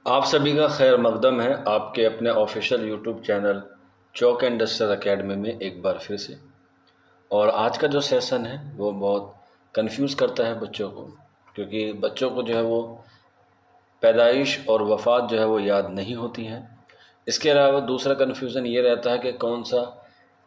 आप सभी का खैर मकदम है आपके अपने official YouTube channel chalk and duster academy में एक बार फिर से। और आज का जो सेशन है वो बहुत कंफ्यूज करता है बच्चों को, क्योंकि बच्चों को जो है वो पैदाइश और वफ़ात जो है वो याद नहीं होती है। इसके अलावा दूसरा कन्फ्यूज़न ये रहता है कि कौन सा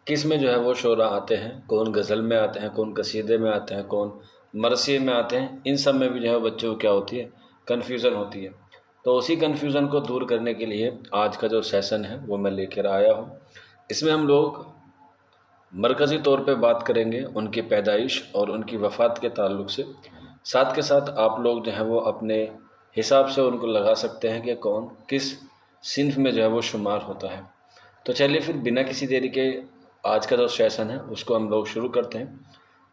किस में जो है वो शोरा आते हैं, कौन गज़ल में आते हैं, कौन कसीदे में आते हैं, कौन मरसिए में आते हैं। इन सब में भी जो है बच्चों को क्या होती है, कन्फ्यूज़न होती है। तो उसी कन्फ्यूज़न को दूर करने के लिए आज का जो सेशन है वो मैं लेकर आया हूँ। इसमें हम लोग मरकज़ी तौर पे बात करेंगे उनकी पैदाइश और उनकी वफ़ात के ताल्लुक़ से। साथ के साथ आप लोग जो है वो अपने हिसाब से उनको लगा सकते हैं कि कौन किस सिन्फ में जो है वो शुमार होता है। तो चलिए फिर बिना किसी देरी के आज का जो सेशन है उसको हम लोग शुरू करते हैं।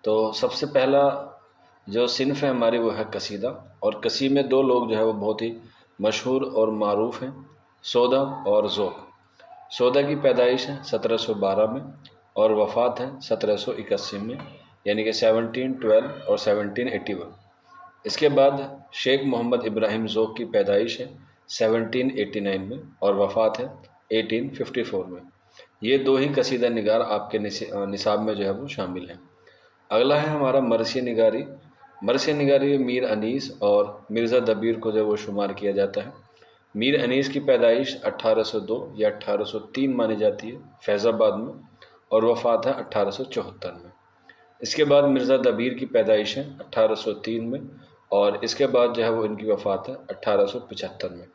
तो सबसे पहला जो सिन्फ है हमारी वो है कसीदा, और कसी में दो लोग जो है वो बहुत ही मशहूर और मारूफ़ हैं, सौदा और ज़ौक़। सौदा की पैदाइश है 1712 में और वफ़ात है 1781 में, यानी कि 1712 और 1781। इसके बाद शेख मोहम्मद इब्राहिम ज़ौक़ की पैदाइश है 1789 में और वफ़ात है 1854 में। ये दो ही कसीदा निगार आपके निसाब में जो है वो शामिल हैं। अगला है हमारा मरसिया निगारी। मरसिया निगारी में मीर अनीस और मिर्ज़ा दबीर को जो वो शुमार किया जाता है। मीर अनीस की पैदाइश 1802 या 1803 मानी जाती है फैज़ाबाद में, और वफ़ात है 1874 में। इसके बाद मिर्ज़ा दबीर की पैदाइश है 1803 में, और इसके बाद जो है वो इनकी वफ़ात है 1875 में।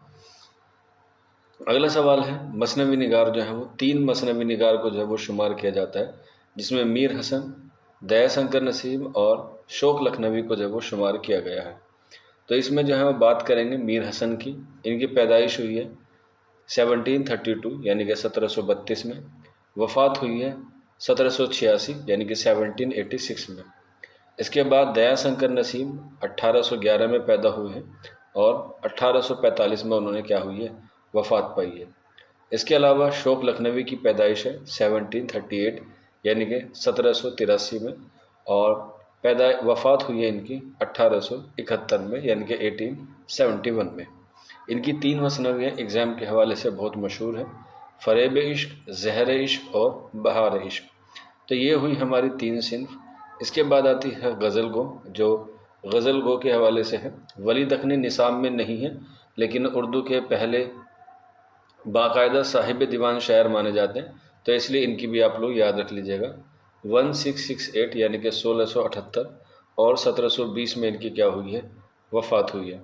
अगला सवाल है मसनवी निगार जो है वो 3 मसनवी निगार को जो है वो शुमार किया जाता है, जिसमें मीर हसन, दया शंकर नसीम और शौक़ लखनवी को जो है वो शुमार किया गया है। तो इसमें जो है वो बात करेंगे मीर हसन की। इनकी पैदाइश हुई है 1732 यानी कि 1732 में, वफ़ात हुई है 1786 यानी कि 1786 में। इसके बाद दया शंकर नसीम 1811 में पैदा हुए हैं और 1845 में उन्होंने क्या हुई है, वफ़ात पाई है। इसके अलावा शौक़ लखनवी की पैदाइश है 1738 यानी कि 1783 में, और वफ़ात हुई है इनकी 1871 में यानी कि 1871 में। इनकी 3 मसनवियाँ एग्ज़ाम के हवाले से बहुत मशहूर हैं, फ़रेब इश्क, ज़हर इश्क और बहार इश्क। तो ये हुई हमारी 3 सिन्फ। इसके बाद आती है गज़ल गो, जो गज़ल गो के हवाले से है। वली दखनी निसाब में नहीं है, लेकिन उर्दू के पहले बाकायदा साहिब दीवान शायर माने जाते हैं, तो इसलिए इनकी भी आप लोग याद रख लीजिएगा। 1668 यानी कि 1678 और 1720 में इनकी क्या हुई है, वफ़ात हुई है।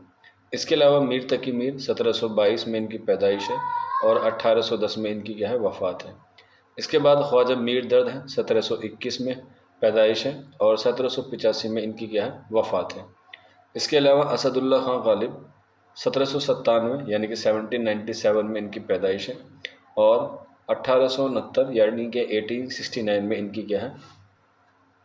इसके अलावा मीर तकी मीर 1722 में इनकी पैदाइश है और 1810 में इनकी क्या है, वफ़ात है। इसके बाद ख्वाजा मीर दर्द है 1721 में पैदाइश है और 1785 में इनकी क्या है, वफ़ात है। इसके अलावा असदुल्ला खां गालिब 1797 यानी कि 1797 में इनकी पैदाइश है और 1869 यानी कि 1869 में इनकी क्या है,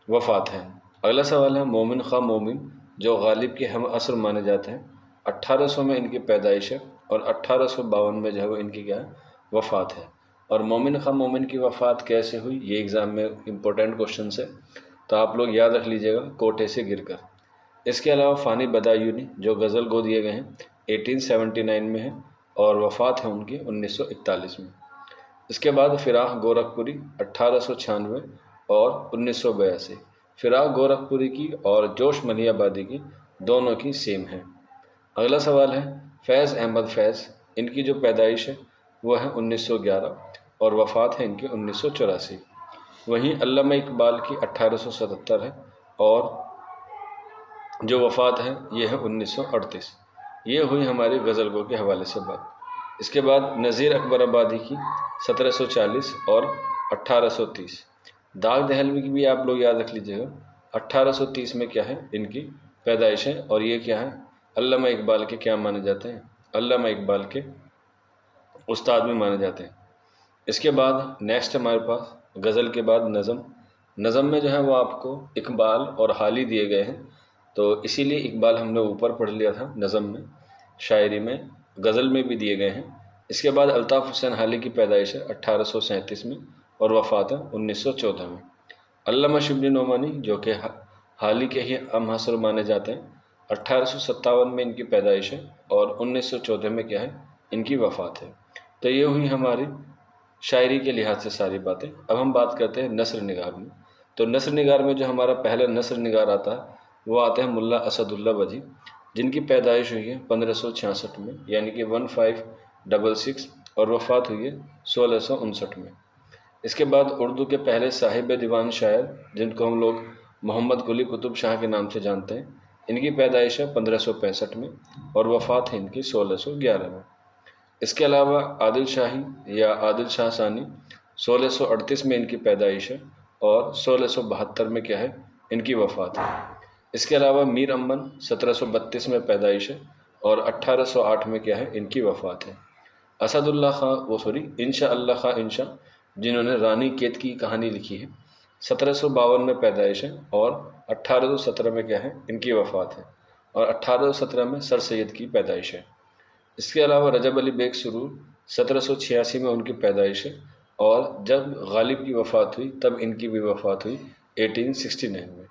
वफ़ात है। अगला सवाल है मोमिन खां मोमिन, जो गालिब के हम असर माने जाते हैं। 1800 में इनकी पैदाइश है और 1852 में जो है वो इनकी क्या है, वफ़ात है। और मोमिन खां मोमिन की वफ़ात कैसे हुई, ये एग्ज़ाम में इम्पोर्टेंट क्वेश्चन है, तो आप लोग याद रख लीजिएगा, कोठे से गिरकर। इसके अलावा फ़ानी बदायूनी जो गज़ल गो दिए गए हैं 1879 में है और वफ़ात है उनकी 1941 में। इसके बाद फ़िराक़ गोरखपुरी 1896 और 1982। फ़िराक़ गोरखपुरी की और जोश मलियाबादी की दोनों की सेम है। अगला सवाल है फैज़ अहमद फैज़, इनकी जो पैदाइश है वह है 1911 और वफ़ात है इनकी 1984। वहीं अल्लामा इकबाल की 1877 है और जो वफ़ात है ये है 1938। ये हुई हमारी गज़ल गो के हवाले से बात। इसके बाद नज़ीर अकबर आबादी की 1740 और 1830। दाग दहलवी की भी आप लोग याद रख लीजिएगा, 1830 में क्या है, इनकी पैदाइश है और ये क्या है, अल्लामा इकबाल के क्या माने जाते हैं, अल्लामा इकबाल के उस्ताद में माने जाते हैं। इसके बाद नेक्स्ट हमारे पास गज़ल के बाद नज़म। नज़म में जो है वो आपको इकबाल और हाली दिए गए हैं, तो इसीलिए इकबाल हमने ऊपर पढ़ लिया था नज़म में, शायरी में, गज़ल में भी दिए गए हैं। इसके बाद अल्ताफ़ हुसैन हाली की पैदाइश है 1837 में और वफ़ात है 1914 में। अल्लामा शिबली नोमानी जो कि हाली के ही हम हसर माने जाते हैं, 1857 में इनकी पैदाइश है और 1914 में क्या है, इनकी वफ़ात है। तो ये हुई हमारी शायरी के लिहाज से सारी बातें। अब हम बात करते हैं नस्र निगार में। तो नस्र निगार में जो हमारा पहला नस्र निगार आता है वो आते हैं मुल्ला असदुल्ला वजी, जिनकी पैदाइश हुई है 1566 में, यानी कि 1566, और वफ़ात हुई है 1659 में। इसके बाद उर्दू के पहले साहिब दीवान शायर, जिनको हम लोग मोहम्मद कुली कुतुब शाह के नाम से जानते हैं, इनकी पैदाइश है 1565 में और वफ़ात है इनकी 1611 में। इसके अलावा आदिल शाही या आदिल शाह सानी 1638 में इनकी पैदाइश है और 1672 में क्या है, इनकी वफ़ात है। इसके अलावा मीर अम्मन 1732 में पैदाइश है और 1808 में क्या है, इनकी वफ़ात है। असदुल्ला खां इंशा अल्लाह खां इंशा, जिन्होंने रानी केत की कहानी लिखी है, 1752 में पैदाइश है और 1817 में क्या है, इनकी वफ़ात है। और 1817 में सर सैयद की पैदाइश है। इसके अलावा रजब अली बेग सुरूर 1786 में उनकी पैदाइश है और जब गालिब की वफ़ात हुई तब इनकी भी वफ़ात हुई 1869 में।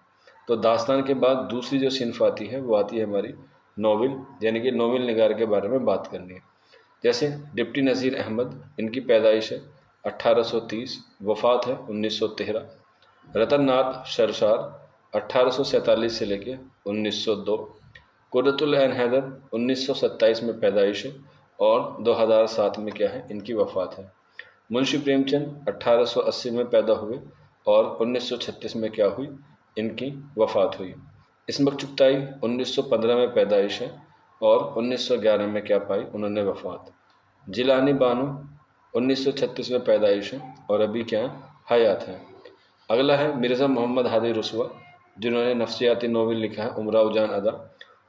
तो दास्तान के बाद दूसरी जो सिनफ आती है वो आती है हमारी नोवेल, यानी कि नोवेल निगार के बारे में बात करनी है। जैसे डिप्टी नज़ीर अहमद, इनकी पैदाइश है 1830, वफ़ात है 1913। रतन नाथ शरशार 1847 से लेके 1902। कुर्रतुल ऐन हैदर 1927 में पैदाइश है और 2007 में क्या है, इनकी वफ़ात है। मुंशी प्रेमचंद 1880 में पैदा हुए और 1936 में क्या हुई, इनकी वफ़ात हुई। इस्मत चुगताई 1915 में पैदाइश है और 1911 में क्या पाई, उन्होंने वफ़ात। जिलानी बानो 1936 में पैदाइश है और अभी क्या हयात है। अगला है मिर्ज़ा मोहम्मद हादी रुसवा, जिन्होंने नफ्सियाती नोवेल लिखा है उमराव जान अदा,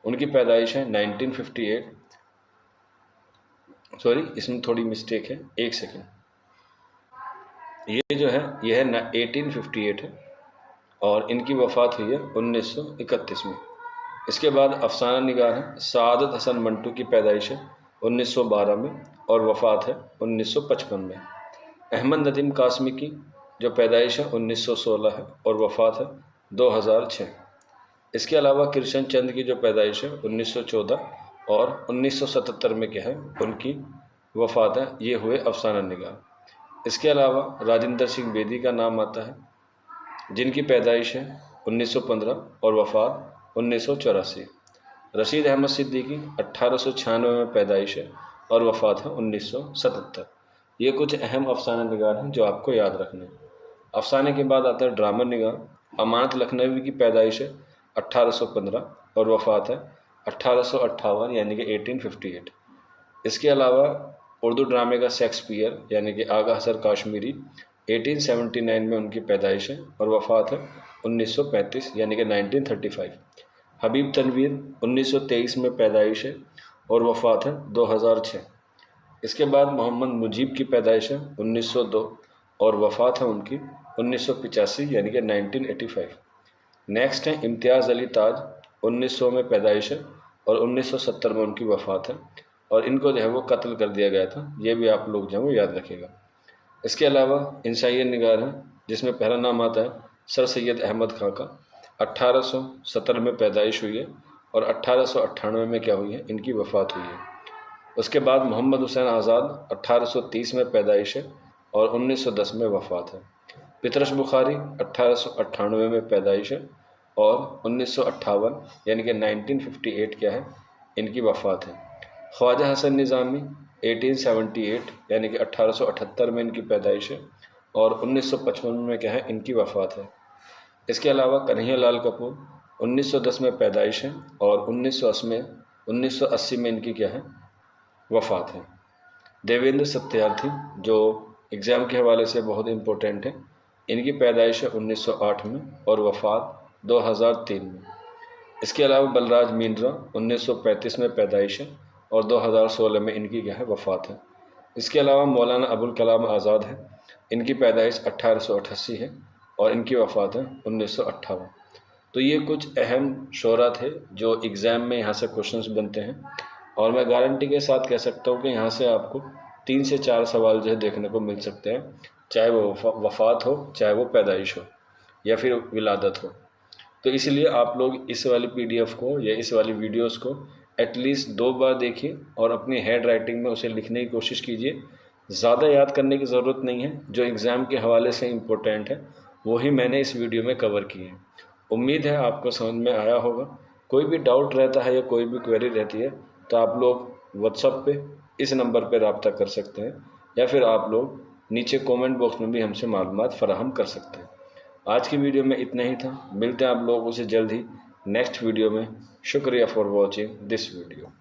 उनकी पैदाइश है 1958। सॉरी, इसमें थोड़ी मिस्टेक है, एक सेकेंड। ये जो है यह है 1858 है और इनकी वफ़ात हुई है 1931 में। इसके बाद अफसाना निगार है सादत हसन मंटू की पैदाइश है 1912 में और वफ़ात है 1955 में। अहमद नदीम कासमी की जो पैदाइश है 1916 है और वफ़ात है 2006। इसके अलावा कृष्ण चंद की जो पैदाइश है 1914 और 1977 में क्या है, उनकी वफ़ात है। ये हुए अफसाना निगार। इसके अलावा राजेंद्र सिंह बेदी का नाम आता है, जिनकी पैदाइश है 1915 और वफ़ात 1984। रशीद अहमद सिद्दीकी 1896 में पैदाइश है और वफ़ात है 1977। ये कुछ अहम अफसाना निगार हैं जो आपको याद रखने हैं। अफसाने के बाद आता है ड्रामा निगार। अमानत लखनवी की पैदाइश है 1815 और वफ़ात है 1858, यानी कि 1858। इसके अलावा उर्दू ड्रामे का शेक्सपियर यानी कि आगा हसन काश्मीरी 1879 में उनकी पैदाइश है और वफ़ात है 1935, यानी कि 1935। हबीब तनवीर 1923 में पैदाइश है और वफ़ात है 2006। इसके बाद मोहम्मद मुजीब की पैदाइश है 1902 और वफ़ात है उनकी 1985, यानी कि 1985। नेक्स्ट है इम्तियाज़ अली ताज, 1900 में पैदाइश है और 1970 में उनकी वफ़ात है और इनको जो है वो कत्ल कर दिया गया था। ये भी आप लोग जो है वो याद रखिएगा। इसके अलावा इंसाइयत निगार है, जिसमें पहला नाम आता है सर सैयद अहमद खां का। 1817 में पैदाइश हुई है और 1898 में क्या हुई है, इनकी वफ़ात हुई है। उसके बाद मोहम्मद हुसैन आज़ाद 1830 में पैदाइश है और 1910 में वफ़ात है। पितरश बुखारी 1898 में पैदाइश है और 1958, यानी कि 1958 क्या है, इनकी वफ़ात है। ख्वाजा हसन निज़ामी 1878, यानी कि 1878 में इनकी पैदाइश है और 1955 में क्या है, इनकी वफ़ात है। इसके अलावा कन्हैया लाल कपूर 1910 में पैदाइश है और 1980 में इनकी क्या है, वफ़ात है। देवेंद्र सत्यार्थी, जो एग्ज़ाम के हवाले से बहुत इम्पोर्टेंट है, इनकी पैदाइश है 1908 में और वफ़ात 2003 में। इसके अलावा बलराज मीनरा 1935 में पैदाइश है और 2016 में इनकी क्या है, वफ़ात है। इसके अलावा मौलाना अबुल कलाम आज़ाद है, इनकी पैदाइश 1888 है और इनकी वफ़ात है 1958। तो ये कुछ अहम शोरा थे जो एग्ज़ाम में यहाँ से क्वेश्चंस बनते हैं और मैं गारंटी के साथ कह सकता हूँ कि यहाँ से आपको 3 से 4 सवाल जो है देखने को मिल सकते हैं, चाहे वो वफ़ात हो, चाहे वो पैदाइश हो या फिर विलादत हो। तो इसलिए आप लोग इस वाली PDF को या इस वाली वीडियोस को एटलीस्ट 2 बार देखिए और अपनी हैंड राइटिंग में उसे लिखने की कोशिश कीजिए। ज़्यादा याद करने की ज़रूरत नहीं है, जो एग्ज़ाम के हवाले से इम्पोर्टेंट है वही मैंने इस वीडियो में कवर किए हैं। उम्मीद है आपको समझ में आया होगा। कोई भी डाउट रहता है या कोई भी क्वेरी रहती है तो आप लोग व्हाट्सएप पे इस नंबर पर रब्ता कर सकते हैं, या फिर आप लोग नीचे कमेंट बॉक्स में भी हमसे मालूमात फ़राहम कर सकते हैं। आज की वीडियो में इतना ही था। मिलते हैं आप लोगों से जल्द ही नेक्स्ट वीडियो में। शुक्रिया फॉर वॉचिंग दिस वीडियो।